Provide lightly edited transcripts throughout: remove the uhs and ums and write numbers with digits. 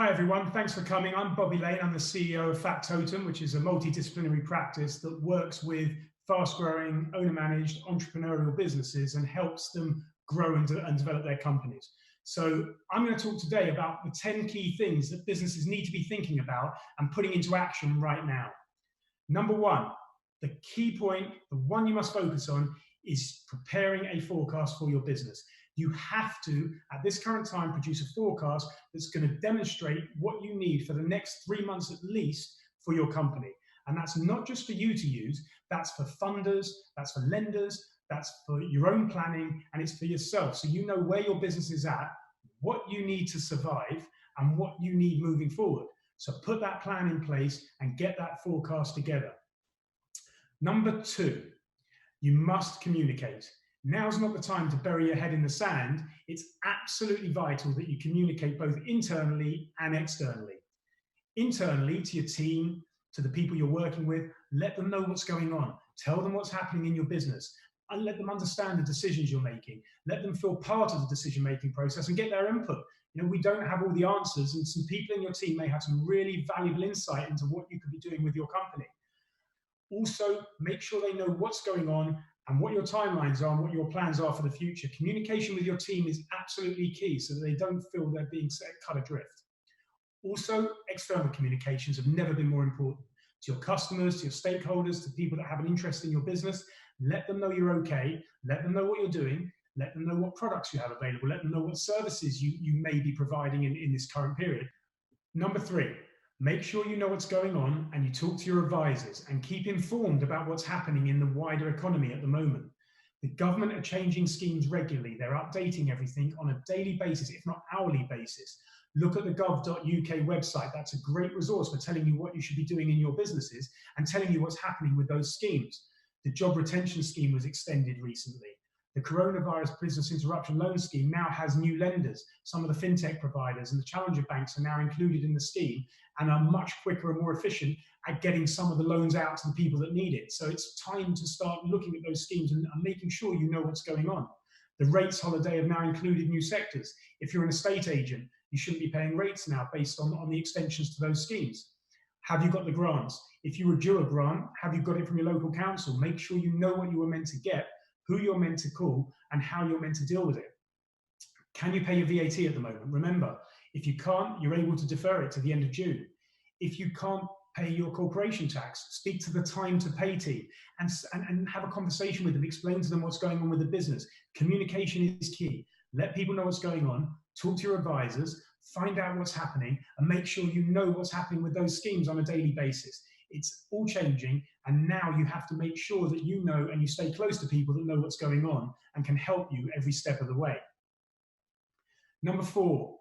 Hi everyone, thanks for coming. I'm Bobby Lane. I'm the CEO of Factotum, which is a multidisciplinary practice that works with fast-growing, owner-managed entrepreneurial businesses and helps them grow and develop their companies. So I'm going to talk today about the 10 key things that businesses need to be thinking about and putting into action right now. Number one, the key point, the one you must focus on, is preparing a forecast for your business. You have to, at this current time, produce a forecast that's going to demonstrate what you need for the next 3 months at least for your company. And that's not just for you to use, that's for funders, that's for lenders, that's for your own planning, and it's for yourself. So you know where your business is at, what you need to survive, and what you need moving forward. So put that plan in place and get that forecast together. Number two, you must communicate. Now's not the time to bury your head in the sand. It's absolutely vital that you communicate both internally and externally. Internally, to your team, to the people you're working with, let them know what's going on. Tell them what's happening in your business and let them understand the decisions you're making. Let them feel part of the decision-making process and get their input. You know, we don't have all the answers, and some people in your team may have some really valuable insight into what you could be doing with your company. Also, make sure they know what's going on and what your timelines are and what your plans are for the future. Communication with your team is absolutely key so that they don't feel they're being cut adrift. Also, external communications have never been more important. To your customers, to your stakeholders, to people that have an interest in your business, let them know you're okay, let them know what you're doing, let them know what products you have available, let them know what services you may be providing in this current period. Number three, make sure you know what's going on and you talk to your advisors and keep informed about what's happening in the wider economy at the moment. The government are changing schemes regularly. They're updating everything on a daily basis, if not hourly basis. Look at the gov.uk website. That's a great resource for telling you what you should be doing in your businesses and telling you what's happening with those schemes. The job retention scheme was extended recently. The coronavirus business interruption loan scheme now has new lenders. Some of the fintech providers and the challenger banks are now included in the scheme and are much quicker and more efficient at getting some of the loans out to the people that need it. So it's time to start looking at those schemes and making sure you know what's going on. The rates holiday have now included new sectors. If you're an estate agent, you shouldn't be paying rates now based on the extensions to those schemes. Have you got the grants? If you were due a grant, have you got it from your local council? Make sure you know what you were meant to get, who you're meant to call, and how you're meant to deal with it. Can you pay your VAT at the moment? Remember, if you can't, you're able to defer it to the end of June. If you can't pay your corporation tax, speak to the time to pay team and have a conversation with them, explain to them what's going on with the business. Communication is key. Let people know what's going on, talk to your advisors, find out what's happening, and make sure you know what's happening with those schemes on a daily basis. It's all changing, and now you have to make sure that you know and you stay close to people that know what's going on and can help you every step of the way. Number four,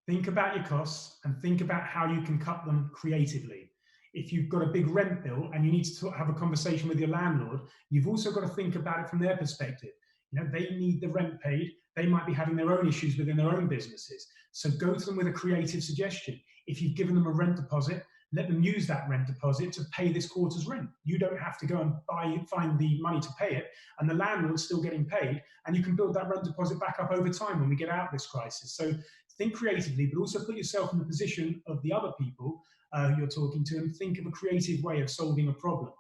think about your costs and think about how you can cut them creatively. If you've got a big rent bill and you need to have a conversation with your landlord, you've also got to think about it from their perspective. You know, they need the rent paid. They might be having their own issues within their own businesses. So go to them with a creative suggestion. If you've given them a rent deposit, let them use that rent deposit to pay this quarter's rent. You don't have to go and find the money to pay it, and the landlord's still getting paid, and you can build that rent deposit back up over time when we get out of this crisis. So think creatively, but also put yourself in the position of the other people you're talking to and think of a creative way of solving a problem.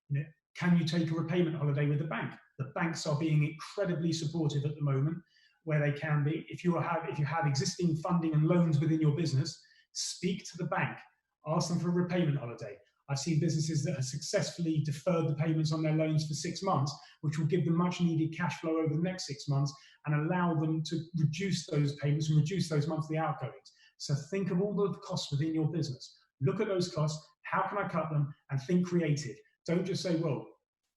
You know, can you take a repayment holiday with the bank? The banks are being incredibly supportive at the moment where they can be. If you have existing funding and loans within your business, speak to the bank. Ask them for a repayment holiday. I've seen businesses that have successfully deferred the payments on their loans for 6 months, which will give them much needed cash flow over the next 6 months and allow them to reduce those payments and reduce those monthly outgoings. So think of all the costs within your business. Look at those costs. How can I cut them? And think creative. Don't just say, well,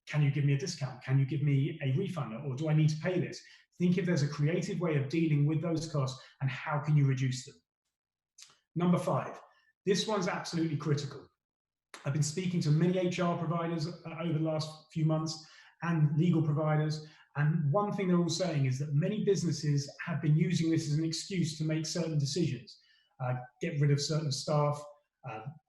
can you give me a discount? Can you give me a refund? Or do I need to pay this? Think if there's a creative way of dealing with those costs and how can you reduce them. Number five. This one's absolutely critical. I've been speaking to many HR providers over the last few months and legal providers, and one thing they're all saying is that many businesses have been using this as an excuse to make certain decisions, get rid of certain staff,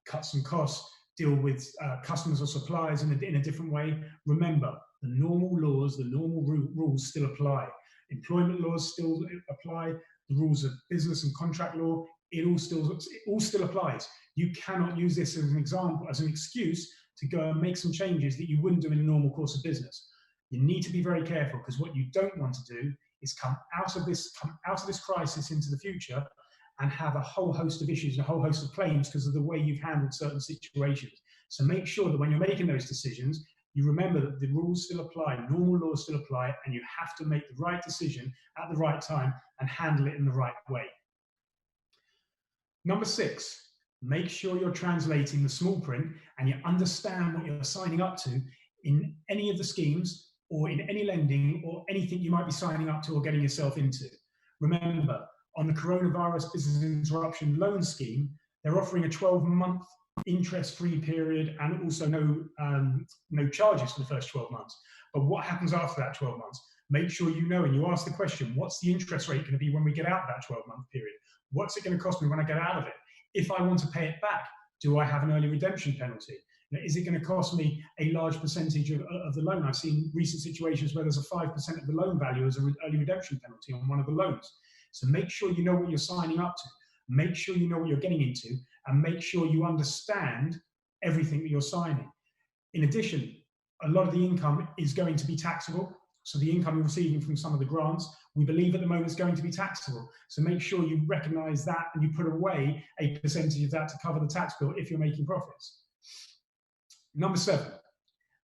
cut some costs, deal with customers or suppliers in a different way. Remember, the normal laws, the normal rules still apply. Employment laws still apply. The rules of business and contract law, it all still applies. You cannot use this as an example, as an excuse to go and make some changes that you wouldn't do in a normal course of business. You need to be very careful, because what you don't want to do is come out of this crisis into the future and have a whole host of issues and a whole host of claims because of the way you've handled certain situations. So make sure that when you're making those decisions, you remember that the rules still apply, normal laws still apply, and you have to make the right decision at the right time and handle it in the right way. Number 6, make sure you're translating the small print and you understand what you're signing up to in any of the schemes or in any lending or anything you might be signing up to or getting yourself into. Remember, on the coronavirus business interruption loan scheme, they're offering a 12-month interest-free period and also no charges for the first 12 months. But what happens after that 12 months? Make sure you know, and you ask the question, what's the interest rate going to be when we get out that 12-month period? What's it going to cost me when I get out of it? If I want to pay it back, do I have an early redemption penalty? Is it going to cost me a large percentage of the loan? I've seen recent situations where there's a 5% of the loan value as an early redemption penalty on one of the loans. So make sure you know what you're signing up to. Make sure you know what you're getting into, and make sure you understand everything that you're signing. In addition, a lot of the income is going to be taxable. So the income you're receiving from some of the grants, we believe at the moment is going to be taxable. So make sure you recognize that and you put away a percentage of that to cover the tax bill if you're making profits. Number 7,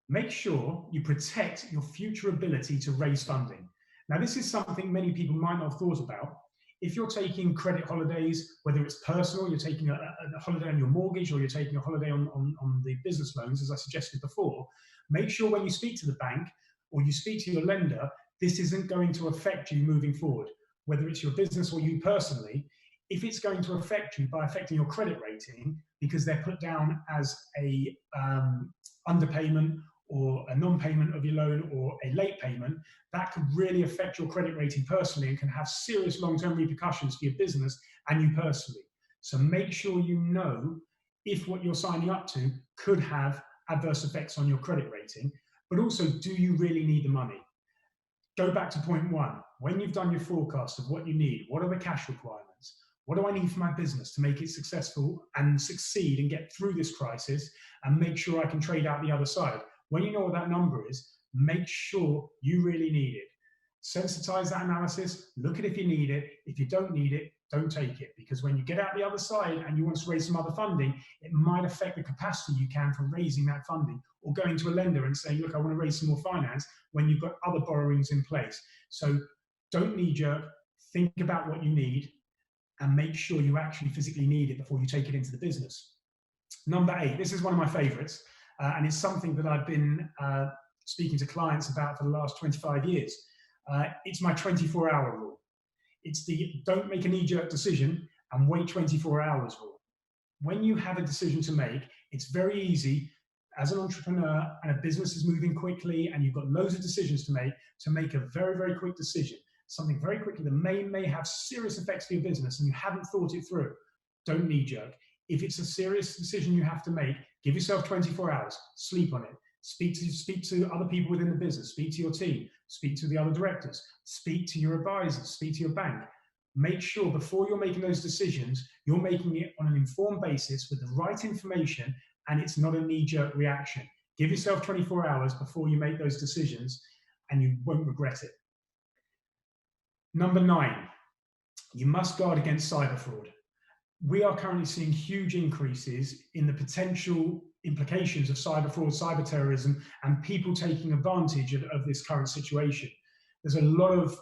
make sure you protect your future ability to raise funding. Now, this is something many people might not have thought about. If you're taking credit holidays, whether it's personal, you're taking a holiday on your mortgage, or you're taking a holiday on the business loans, as I suggested before, make sure when you speak to the bank or you speak to your lender, this isn't going to affect you moving forward, whether it's your business or you personally. If it's going to affect you by affecting your credit rating, because they're put down as a underpayment or a non-payment of your loan or a late payment, that could really affect your credit rating personally and can have serious long-term repercussions for your business and you personally. So make sure you know if what you're signing up to could have adverse effects on your credit rating, but also, do you really need the money? Go back to point 1. When you've done your forecast of what you need, what are the cash requirements? What do I need for my business to make it successful and succeed and get through this crisis and make sure I can trade out the other side? When you know what that number is, make sure you really need it. Sensitize that analysis, look at if you need it. If you don't need it, don't take it, because when you get out the other side and you want to raise some other funding, it might affect the capacity you can for raising that funding, or going to a lender and saying, look, I want to raise some more finance when you've got other borrowings in place. So don't knee-jerk, think about what you need and make sure you actually physically need it before you take it into the business. Number 8, this is one of my favorites, and it's something that I've been speaking to clients about for the last 25 years. It's my 24-hour rule. It's the don't make a knee-jerk decision and wait 24 hours rule. When you have a decision to make, it's very easy as an entrepreneur and a business is moving quickly and you've got loads of decisions to make a very, very quick decision, something very quickly that may have serious effects for your business and you haven't thought it through. Don't knee-jerk. If it's a serious decision you have to make, give yourself 24 hours, sleep on it. Speak to other people within the business, speak to your team, speak to the other directors, speak to your advisors, speak to your bank. Make sure before you're making those decisions, you're making it on an informed basis with the right information and it's not a knee-jerk reaction. Give yourself 24 hours before you make those decisions and you won't regret it. Number 9, you must guard against cyber fraud. We are currently seeing huge increases in the potential implications of cyber fraud, cyber terrorism, and people taking advantage of this current situation. There's a lot of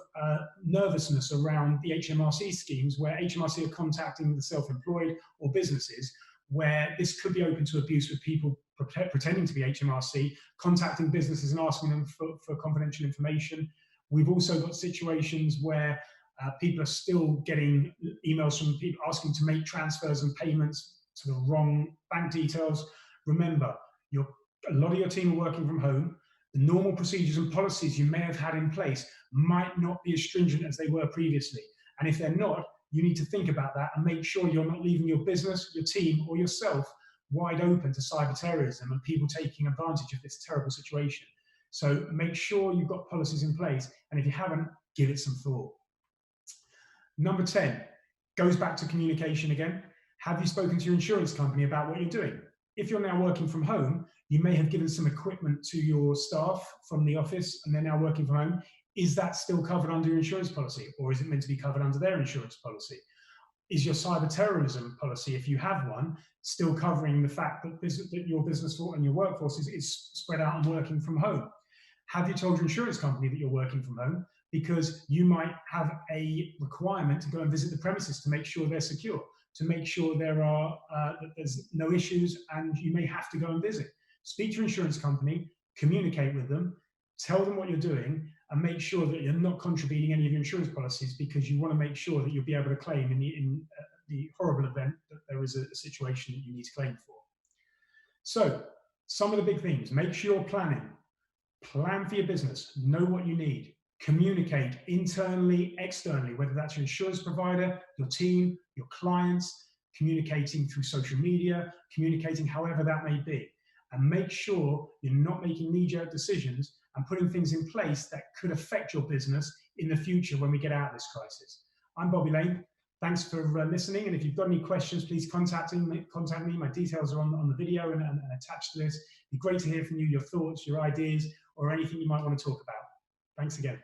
nervousness around the HMRC schemes where HMRC are contacting the self-employed or businesses, where this could be open to abuse with people pretending to be HMRC, contacting businesses and asking them for confidential information. We've also got situations where people are still getting emails from people asking to make transfers and payments to the wrong bank details. Remember, a lot of your team are working from home. The normal procedures and policies you may have had in place might not be as stringent as they were previously. And if they're not, you need to think about that and make sure you're not leaving your business, your team, or yourself wide open to cyber terrorism and people taking advantage of this terrible situation. So make sure you've got policies in place. And if you haven't, give it some thought. Number 10, Goes back to communication again. Have you spoken to your insurance company about what you're doing? If you're now working from home, you may have given some equipment to your staff from the office and they're now working from home. Is that still covered under your insurance policy, or is it meant to be covered under their insurance policy? Is your cyber terrorism policy, if you have one, still covering the fact that your business and your workforce is spread out and working from home? Have you told your insurance company that you're working from home? Because you might have a requirement to go and visit the premises to make sure they're secure, to make sure that there's no issues, and you may have to go and visit. Speak to your insurance company, communicate with them, tell them what you're doing, and make sure that you're not contributing any of your insurance policies, because you want to make sure that you'll be able to claim in the horrible event that there is a situation that you need to claim for. So, some of the big things: make sure you're planning. Plan for your business, know what you need, communicate internally, externally, whether that's your insurance provider, your team, your clients, communicating through social media, communicating however that may be. And make sure you're not making knee-jerk decisions and putting things in place that could affect your business in the future when we get out of this crisis. I'm Bobby Lane. Thanks for listening. And if you've got any questions, please contact me. My details are on the video and attached to this. It'd be great to hear from you, your thoughts, your ideas, or anything you might want to talk about. Thanks again.